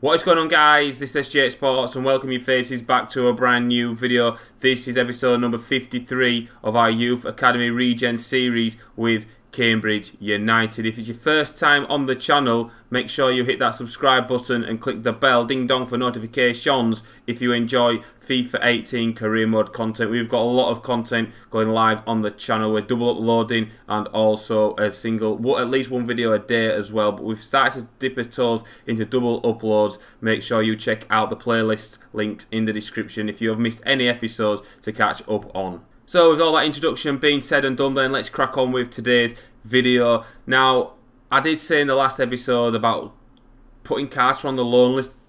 What is going on, guys? This is SJHSports and welcome your faces back to a brand new video. This is episode number 53 of our Youth Academy Regens series with Cambridge United. If it's your first time on the channel, make sure you hit that subscribe button and click the bell ding dong for notifications if you enjoy FIFA 18 career mode content. We've got a lot of content going live on the channel. We're double uploading and also a single, at least one video a day as well. But we've started to dip our toes into double uploads. Make sure you check out the playlists linked in the description if you have missed any episodes to catch up on. So with all that introduction being said and done, then let's crack on with today's video. Now, I did say in the last episode about putting Carter on the loan list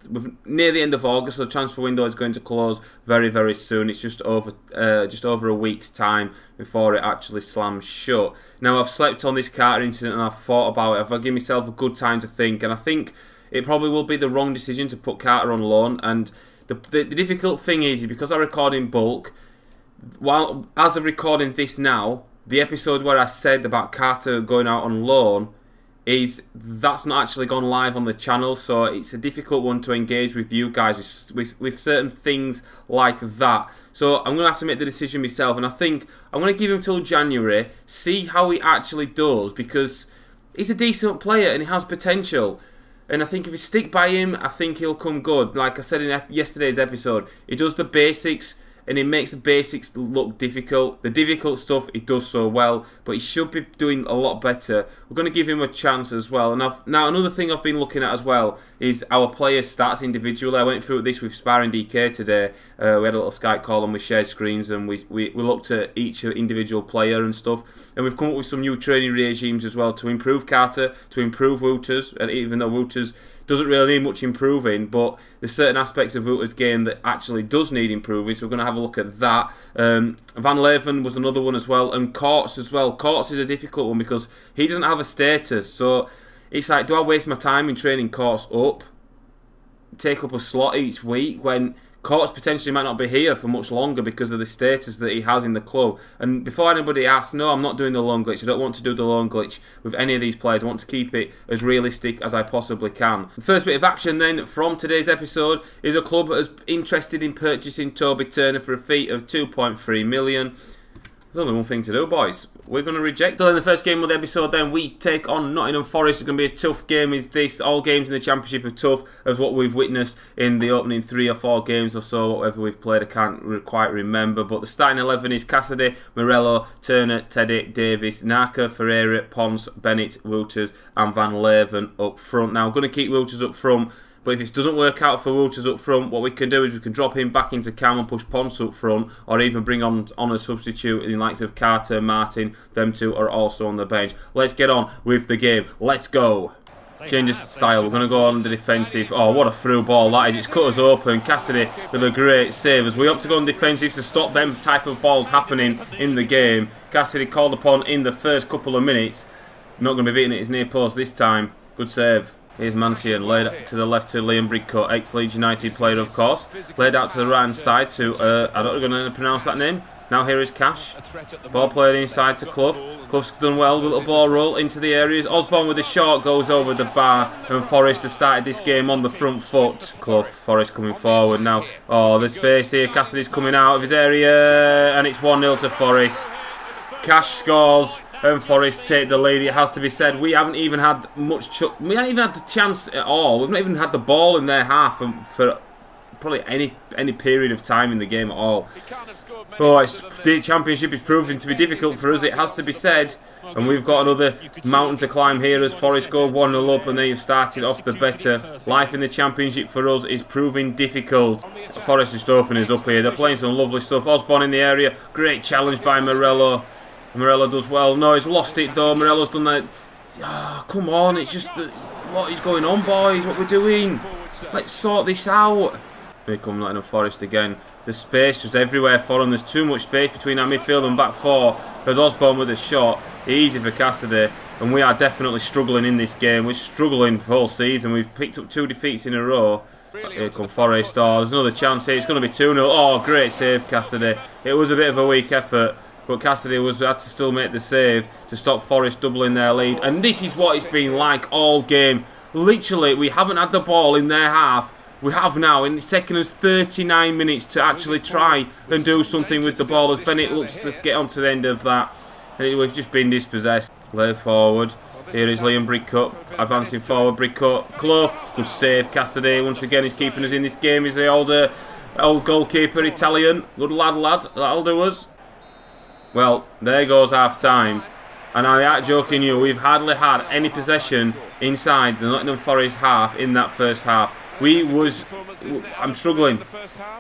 near the end of August, so the transfer window is going to close very, very soon. It's just over a week's time before it actually slams shut. Now, I've slept on this Carter incident and I've thought about it. I've given myself a good time to think, and I think it probably will be the wrong decision to put Carter on loan. And the difficult thing is because I record in bulk. While, as of recording this now, the episode where I said about Carter going out on loan, that's not actually gone live on the channel, so it's a difficult one to engage with you guys with certain things like that. So I'm going to have to make the decision myself, and I think I'm going to give him till January, see how he actually does, because he's a decent player and he has potential. And I think if you stick by him, I think he'll come good. Like I said in yesterday's episode, he does the basics, and it makes the basics look difficult. The difficult stuff he does so well, but he should be doing a lot better. We're going to give him a chance as well. And now another thing I've been looking at as well is our players' stats individually. I went through this with Sparring DK today. We had a little Skype call and we shared screens and we looked at each individual player and stuff. And we've come up with some new training regimes as well to improve Carter, to improve Wouters, and even though Wouters doesn't really need much improving, but there's certain aspects of Wouters' game that actually does need improving, so we're going to have a look at that. Van Leeuwen was another one as well, and Courts as well. Courts is a difficult one because he doesn't have a status, so it's like, do I waste my time in training Courts up, take up a slot each week when Courts potentially might not be here for much longer because of the status that he has in the club? And before anybody asks, no, I'm not doing the loan glitch. I don't want to do the loan glitch with any of these players. I want to keep it as realistic as I possibly can. The first bit of action then from today's episode is a club that is interested in purchasing Toby Turner for a fee of 2.3 million. There's only one thing to do, boys. We're going to reject. So in the first game of the episode then, we take on Nottingham Forest. It's going to be a tough game. Is this? All games in the Championship are tough, as what we've witnessed in the opening 3 or 4 games or so, whatever we've played. I can't quite remember. But the starting 11 is Cassidy, Morello, Turner, Teddy, Davis, Naka, Ferreira, Pons, Bennett, Wouters and Van Leeuwen up front. Now, I'm going to keep Wouters up front. But if it doesn't work out for Wouters up front, what we can do is we can drop him back into Cam and push Ponce up front, or even bring on a substitute in the likes of Carter, Martin. Them two are also on the bench. Let's get on with the game. Let's go. Change of style. We're going to go on the defensive. Oh, what a through ball that is. It's cut us open. Cassidy with a great save as we opt to go on defensive to stop them type of balls happening in the game. Cassidy called upon in the first couple of minutes. Not going to be beating at his near post this time. Good save. Here's Mancian, laid to the left to Liam Bridcote, ex-Leeds United player of course. Laid out to the right hand side to, I don't know going to pronounce that name. Now here is Cash. Ball played inside to Clough. Clough's done well with a little ball roll into the areas. Osborne with a shot goes over the bar, and Forest has started this game on the front foot. Clough, Forest coming forward now. Oh, the space here. Cassidy's coming out of his area, and it's 1-0 to Forest. Cash scores. And Forest take the lead. It has to be said, we haven't even had we haven't even had the chance at all. We've not even had the ball in their half for probably any period of time in the game at all. Oh, the Championship is proving to be difficult for us, it has to be said. And we've got another mountain to climb here as Forest go 1-0 up and they've started off the better. Life in the Championship for us is proving difficult. Forest just opening us up here. They're playing some lovely stuff. Osborne in the area. Great challenge by Morello. Morello does well. No, he's lost it though. Morello's done that. Oh, come on. It's just what is going on, boys? What we're doing? Let's sort this out. Here come Nottingham Forest again. The space just everywhere for them. There's too much space between our midfield and back four. There's Osborne with a shot. Easy for Cassidy. And we are definitely struggling in this game. We're struggling the whole season. We've picked up 2 defeats in a row. Here come Forest. Oh, there's another chance here. It's going to be 2-0. Oh, great save, Cassidy. It was a bit of a weak effort. But Cassidy had to still make the save to stop Forest doubling their lead. And this is what it's been like all game. Literally, we haven't had the ball in their half. We have now, and it's taken us 39 minutes to actually try and do something with the ball as Bennett looks to get onto the end of that. And we've just been dispossessed. Lay forward. Here is Liam Brigcutt advancing forward. Brigcutt, Clough, good save. Cassidy once again is keeping us in this game. He's the old goalkeeper, Italian. Good lad. That'll do us. Well, there goes half time. And I ain't joking you, we've hardly had any possession inside the Nottingham Forest half in that first half. I'm struggling.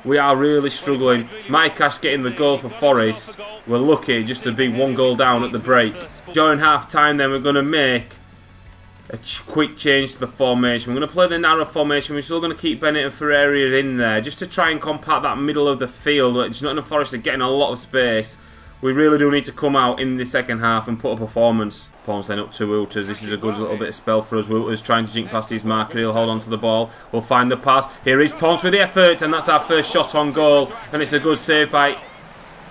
We are really struggling. Mike Cash getting the goal for Forest. We're lucky just to be 1 goal down at the break. During half time then we're going to make a quick change to the formation. We're going to play the narrow formation. We're still going to keep Bennett and Ferreira in there just to try and compact that middle of the field. Nottingham Forest are getting a lot of space. We really do need to come out in the second half and put a performance. Pons then up to Wouters. This is a good little bit of spell for us. Wouters trying to jink past his marker. He'll hold on to the ball. We'll find the pass. Here is Pons with the effort, and that's our first shot on goal. And it's a good save by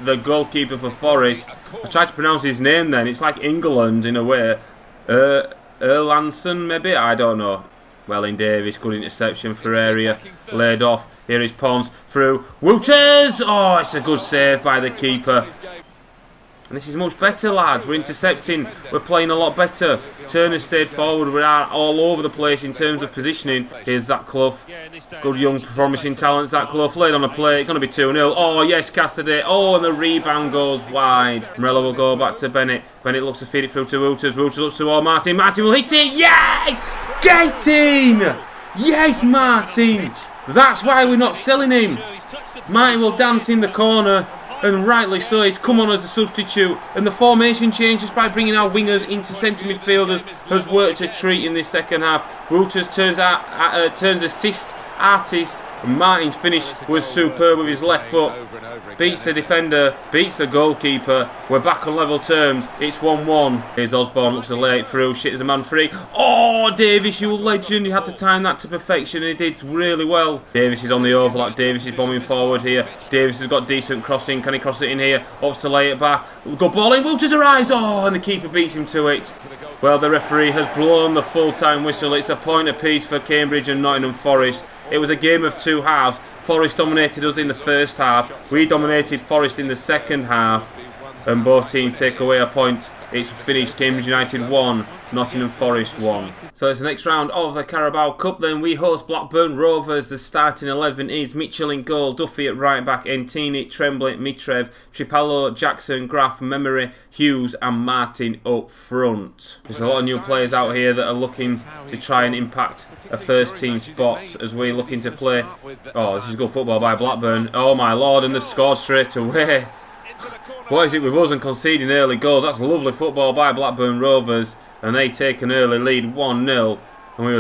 the goalkeeper for Forest. I tried to pronounce his name then. It's like England in a way. Erlandson maybe? I don't know. Well in Davis. Good interception. Ferreira laid off. Here is Pons through. Wouters! Oh, it's a good save by the keeper. And this is much better, lads. We're intercepting. We're playing a lot better. Turner stayed forward. We are all over the place in terms of positioning. Here's Zach Clough. Good young promising talent. Zach Clough laid on a play. It's going to be 2-0. Oh, yes, Cassidy. Oh, and the rebound goes wide. Morello will go back to Bennett. Bennett looks to feed it through to Wouters. Wouters looks to Martin. Martin will hit it. Yes! Get in! Yes, Martin! That's why we're not selling him. Martin will dance in the corner. And rightly so, he's come on as a substitute. And the formation change just by bringing our wingers into centre midfielders has worked a treat in this second half. Wouters turns assist artist. And Martin's finish was superb with his left foot. Beats the defender, beats the goalkeeper. We're back on level terms. It's 1-1. Here's Osborne, looks to lay it through. Shit, there's a man free. Oh, Davis, you legend. You had to time that to perfection. He did really well. Davis is on the overlap. Davis is bombing forward here. Davis has got decent crossing. Can he cross it in here? Opts to lay it back. Good ball in. Wouters arrives. Oh, and the keeper beats him to it. Well, the referee has blown the full-time whistle. It's a point apiece for Cambridge and Nottingham Forest. It was a game of 2 halves. Forest dominated us in the first half. We dominated Forest in the second half. And both teams take away a point. It's finished. Cambridge United 1, Nottingham Forest 1. So it's the next round of the Carabao Cup then. We host Blackburn Rovers. The starting 11 is Mitchell in goal, Duffy at right back, Entini, Tremblay, Mitrev, Tripalo, Jackson, Graff, Memory, Hughes and Martin up front. There's a lot of new players out here that are looking to try and impact a first team spot as we're looking to play. Oh, this is good football by Blackburn. Oh my lord, and they've scored straight away. What is it with us and conceding early goals? That's lovely football by Blackburn Rovers. And they take an early lead 1-0. And we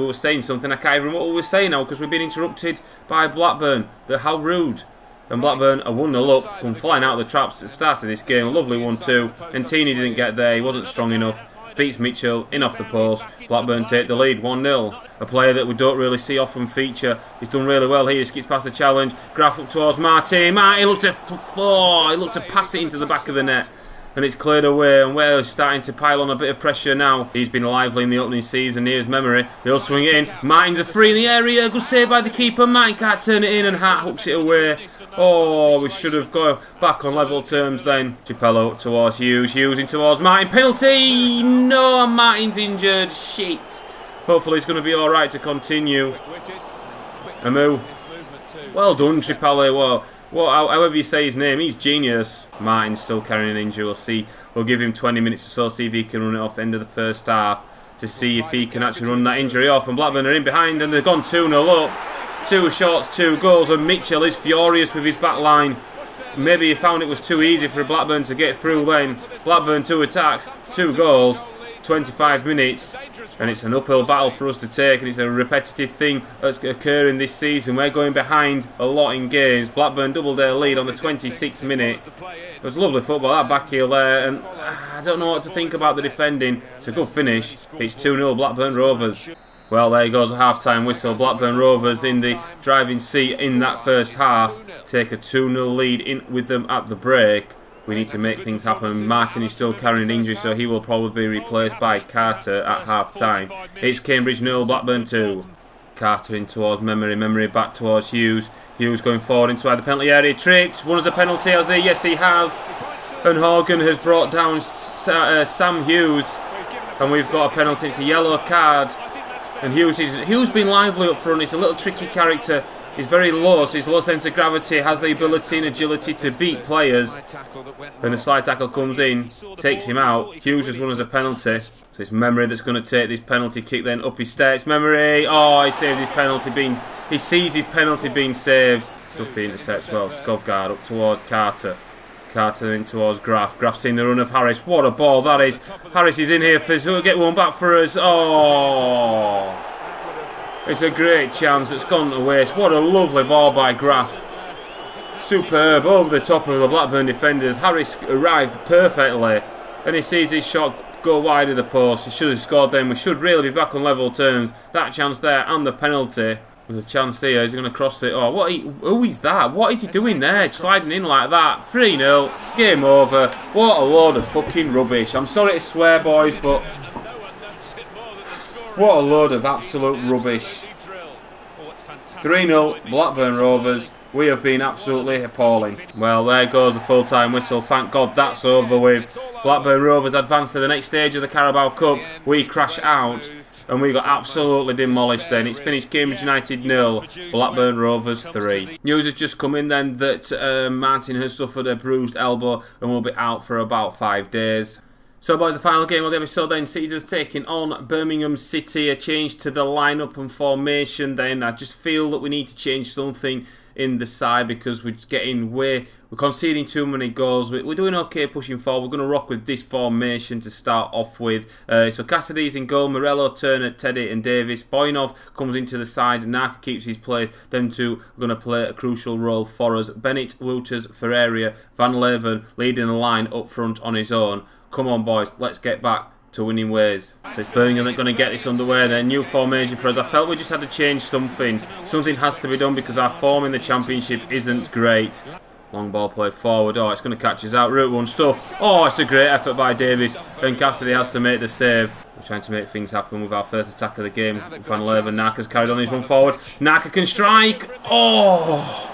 were saying something. I can't even remember what we were saying now because we've been interrupted by Blackburn. How rude. And Blackburn are 1-0 up, come flying out of the traps at the start of this game. A lovely 1-2. And Tini didn't get there. He wasn't strong enough. Beats Mitchell in off the post. Blackburn take the lead 1-0. A player that we don't really see often feature. He's done really well here. He skips past the challenge. Graff up towards Martin. Martin looked to pass it into the back of the net. And it's cleared away, and Wales starting to pile on a bit of pressure now. He's been lively in the opening season. Here's Memory. He'll swing it in. Martin's a free in the area. Good save by the keeper. Martin can't turn it in, and Hart hooks it away. Oh, we should have gone back on level terms then. Tripalo up towards Hughes. Hughes in towards Martin. Penalty! No, Martin's injured. Shit. Hopefully it's going to be alright to continue. Amu. Well done, Tripalo. Well, however you say his name, he's genius. Martin's still carrying an injury. We'll see. We'll give him 20 minutes or so, see if he can run it off end of the first half to see if he can actually run that injury off. And Blackburn are in behind and they've gone 2-0 up. 2 shots, 2 goals, and Mitchell is furious with his back line. Maybe he found it was too easy for Blackburn to get through then. Blackburn 2 attacks, 2 goals, 25 minutes. And it's an uphill battle for us to take, and it's a repetitive thing that's occurring this season. We're going behind a lot in games. Blackburn doubled their lead on the 26th minute. It was lovely football, that back heel there, and I don't know what to think about the defending. It's a good finish. It's 2-0 Blackburn Rovers. Well, there goes a half-time whistle. Blackburn Rovers in the driving seat in that first half. Take a 2-0 lead in with them at the break. we need to make things happen. Martin is still carrying an injury, so he will probably be replaced by Carter at half-time. It's Cambridge 0, Blackburn 2. Carter in towards Memory, Memory back towards Hughes. Hughes going forward inside the penalty area, tripped. One as a penalty, has he? Yes, he has. And Horgan has brought down Sam Hughes. And we've got a penalty, it's a yellow card. And Hughes been lively up front, he's a little tricky character. He's very low, so his low centre of gravity, has the ability and agility to beat players. And the slide tackle comes in, takes him out. Hughes has won as a penalty. So it's Memory that's going to take this penalty kick then up his stairs. Memory, oh, he saved his penalty he sees his penalty being saved. Duffy intercepts well, Skovgaard up towards Carter. Carter in towards Graf. Graf's seen the run of Harris. What a ball that is. Harris is in here for us. We'll get one back for us. Oh! It's a great chance. It's gone to waste. What a lovely ball by Graf. Superb. Over the top of the Blackburn defenders. Harris arrived perfectly. And he sees his shot go wide of the post. He should have scored then. We should really be back on level terms. That chance there and the penalty. There's a chance here. He's going to cross it. Oh, who is that? What is he doing there? Sliding in like that. 3-0. Game over. What a load of fucking rubbish. I'm sorry to swear, boys, but what a load of absolute rubbish. 3-0. Blackburn Rovers. We have been absolutely appalling. Well, there goes the full-time whistle. Thank God that's over with. Blackburn Rovers advance to the next stage of the Carabao Cup. We crash out. And we got absolutely demolished then. It's finished Cambridge United 0, Blackburn Rovers 3. News has just come in then that Martin has suffered a bruised elbow and will be out for about 5 days. So boys, the final game of the episode then, Caesars taking on Birmingham City. A change to the lineup and formation then. I just feel that we need to change something in the side because we're conceding too many goals. We're doing okay pushing forward. We're going to rock with this formation to start off with. So Cassidy's in goal, Morello, Turner, Teddy and Davis. Boyanov comes into the side, Naka keeps his place. Them two are going to play a crucial role for us. Bennett, Wouters, Ferreira, Van Leeuwen leading the line up front on his own. Come on boys, let's get back to winning ways. So it's Birmingham that are going to get this underway then. New formation for us. I felt we just had to change something. Something has to be done because our form in the Championship isn't great. Long ball play forward. Oh, it's going to catch us out. Route 1 stuff. Oh, it's a great effort by Davis. And Cassidy has to make the save. We're trying to make things happen with our first attack of the game. Van Leeuwen, Naka's carried on his run forward. Naka can strike. Oh!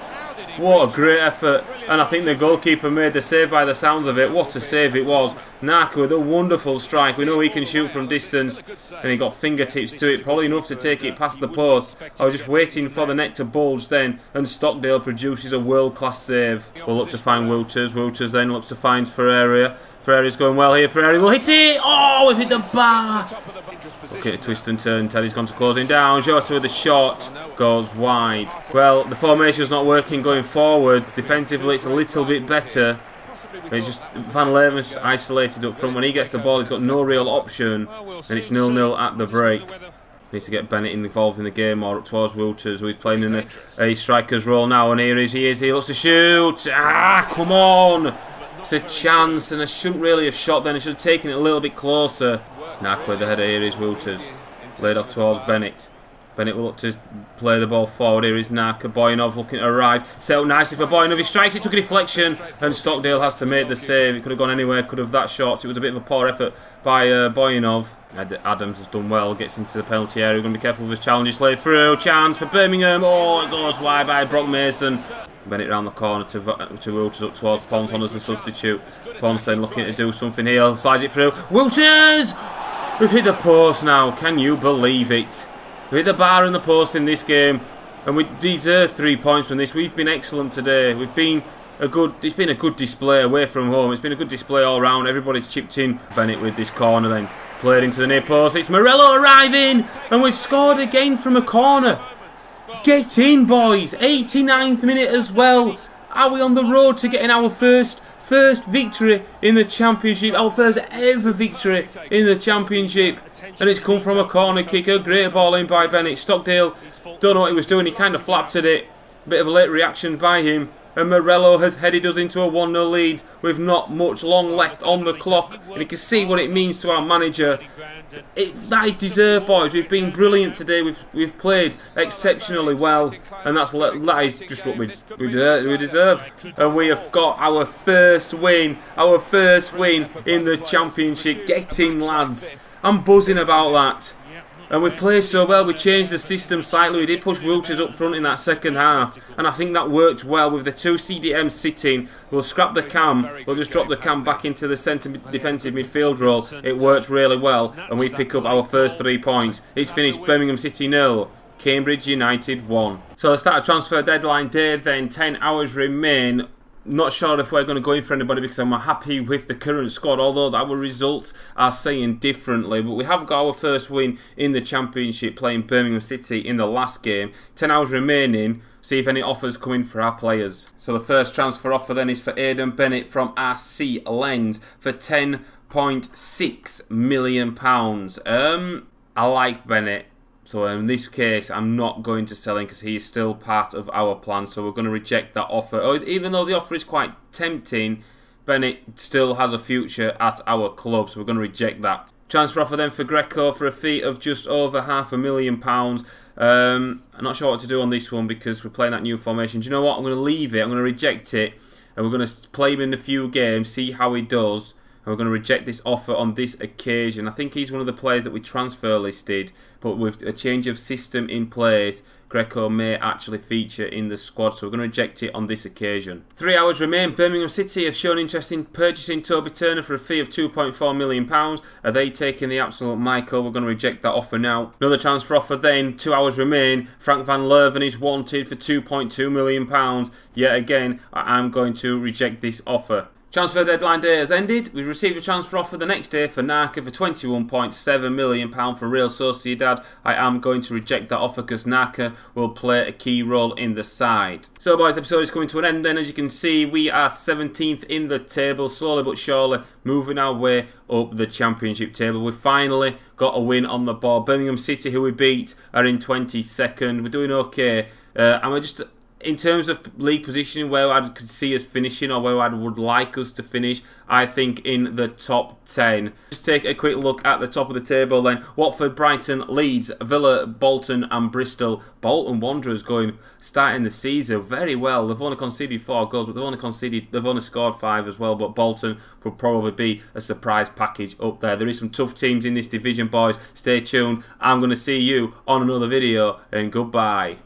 What a great effort. And I think the goalkeeper made the save by the sounds of it. What a save it was. Naka with a wonderful strike. We know he can shoot from distance. And he got fingertips to it. Probably enough to take it past the post. I was just waiting for the net to bulge then. And Stockdale produces a world-class save. We'll look to find Wouters. Wouters then looks to find Ferreira. Ferreira's going well here. Ferreira will hit it. Oh, we've hit the bar. Okay, a twist and turn. Teddy's gone to closing down. Jota with the shot goes wide. Well, the formation's not working going forward. Defensively, it's a little bit better. It's just Van Leeuwen's isolated up front. When he gets the ball, he's got no real option. And it's 0-0 at the break. Needs to get Bennett involved in the game or up towards Wouters, who is playing in a striker's role now. And here he is. He looks to shoot. Ah, come on. It's a chance, and I shouldn't really have shot then. I should have taken it a little bit closer. Knack with the header. Here is Wouters. Laid off towards Bennett. Bennett will look to play the ball forward. Here is Naka. Boyanov looking to arrive. Set up nicely for Boyanov. He strikes it, took a deflection, and Stockdale has to make the save. It could have gone anywhere, could have that shot. It was a bit of a poor effort by Boyanov. Adams has done well, gets into the penalty area. We're going to be careful with his challenges. Laid through. Chance for Birmingham. Oh, it goes wide by Brock Mason. Bennett round the corner to Wouters up towards Ponson as a substitute. Ponson looking to do something here. Slides it through. Wouters! We've hit the post now. Can you believe it? We hit the bar in the post in this game, and we deserve 3 points from this. We've been excellent today. It's been a good display away from home. It's been a good display all round. Everybody's chipped in. Bennett with this corner then played into the near post. It's Morello arriving, and we've scored again from a corner. Get in, boys. 89th minute as well. Are we on the road to getting our first victory in the Championship? Our first ever victory in the Championship. And it's come from a corner kick. A great ball in by Bennett. Stockdale, don't know what he was doing. He kind of flapped at it. Bit of a late reaction by him. and Morello has headed us into a 1-0 lead with not much long left on the clock, and you can see what it means to our manager. That is deserved, boys. We've been brilliant today. We've played exceptionally well, and that is just what we deserve. And we have got our first win in the championship. Get in, lads. I'm buzzing about that. And we played so well. We changed the system slightly. We did push Wiltshire up front in that second half, and I think that worked well with the 2 CDMs sitting. We'll scrap the cam. We'll just drop the cam back into the centre defensive midfield role. It worked really well, and we pick up our first 3 points. It's finished Birmingham City 0, Cambridge United 1. So let's start a transfer deadline day then. 10 hours remain. Not sure if we're going to go in for anybody because I'm happy with the current squad, although our results are saying differently. But we have got our first win in the championship, playing Birmingham City in the last game. 10 hours remaining. See if any offers come in for our players. So the first transfer offer then is for Aidan Bennett from RC Lens for £10.6 million. I like Bennett. So in this case, I'm not going to sell him because he is still part of our plan. So we're going to reject that offer. Even though the offer is quite tempting, Bennett still has a future at our club. So we're going to reject that. Transfer offer then for Greco for a fee of just over £500,000. I'm not sure what to do on this one because we're playing that new formation. Do you know what? I'm going to leave it. I'm going to reject it. And we're going to play him in a few games, see how he does. And we're going to reject this offer on this occasion. I think he's one of the players that we transfer listed, but with a change of system in place, Greco may actually feature in the squad, so we're going to reject it on this occasion. 3 hours remain. Birmingham City have shown interest in purchasing Toby Turner for a fee of £2.4 million. Are they taking the absolute Michael? We're going to reject that offer now. Another transfer offer then. 2 hours remain. Frank van Leeuwen is wanted for £2.2 million. Yet again, I am going to reject this offer. Transfer deadline day has ended. We received a transfer offer the next day for Narca for £21.7 million for Real Sociedad. I am going to reject that offer because Narca will play a key role in the side. So boys, the episode is coming to an end then. As you can see, we are 17th in the table, slowly but surely moving our way up the championship table. We've finally got a win on the board. Birmingham City, who we beat, are in 22nd. We're doing okay. And we're just... In terms of league positioning, where I could see us finishing or where I would like us to finish, I think in the top 10. Just take a quick look at the top of the table then. Watford, Brighton, Leeds, Villa, Bolton and Bristol. Bolton Wanderers starting the season very well. They've only conceded 4 goals, but they've only scored 5 as well. But Bolton will probably be a surprise package up there. There is some tough teams in this division, boys. Stay tuned. I'm going to see you on another video, and goodbye.